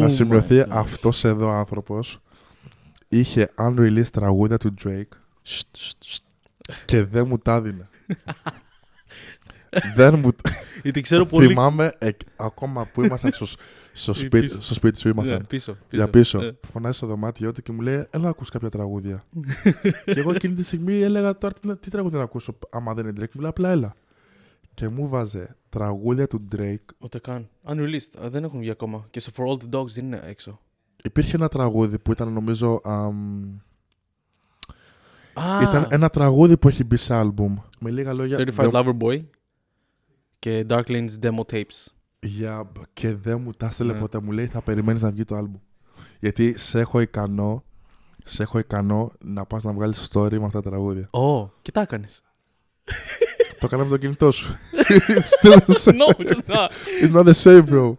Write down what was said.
να σημειωθεί αυτός εδώ άνθρωπος είχε unreleased τραγούδια του Drake και δεν μου τα έδινε. Δεν μου... Γιατί ξέρω πολύ... Θυμάμαι ακόμα που ήμασταν στο σπίτι σου ήμασταν. Ναι, πίσω. Για πίσω. Φωνάζει στο δωμάτιό του και μου λέει: Έλα να ακούς κάποια τραγούδια. Και εγώ εκείνη τη στιγμή έλεγα: Τώρα τι τραγούδια να ακούσω, άμα δεν είναι Drake. Μου λέει: Απλά έλα. Και μου βάζε τραγούδια του Drake. Ούτε καν. Unreleased. Δεν έχουν βγει ακόμα. Και στο For All the Dogs δεν είναι έξω. Υπήρχε ένα τραγούδι που ήταν νομίζω. Ήταν ένα τραγούδι που έχει μπει σε άλμπουμ. Με λίγα λόγια. Certified Lover Boy και Darklin's Demo Tapes. Και δεν μου τα έστειλε ποτέ. Μου λέει: Θα περιμένεις να βγει το άλμπουμ. Γιατί σε έχω ικανό να πας να βγάλεις story με αυτά τα τραγούδια. Και τα έκανες. Το έκανα με το κινητό σου. It's not the same, bro.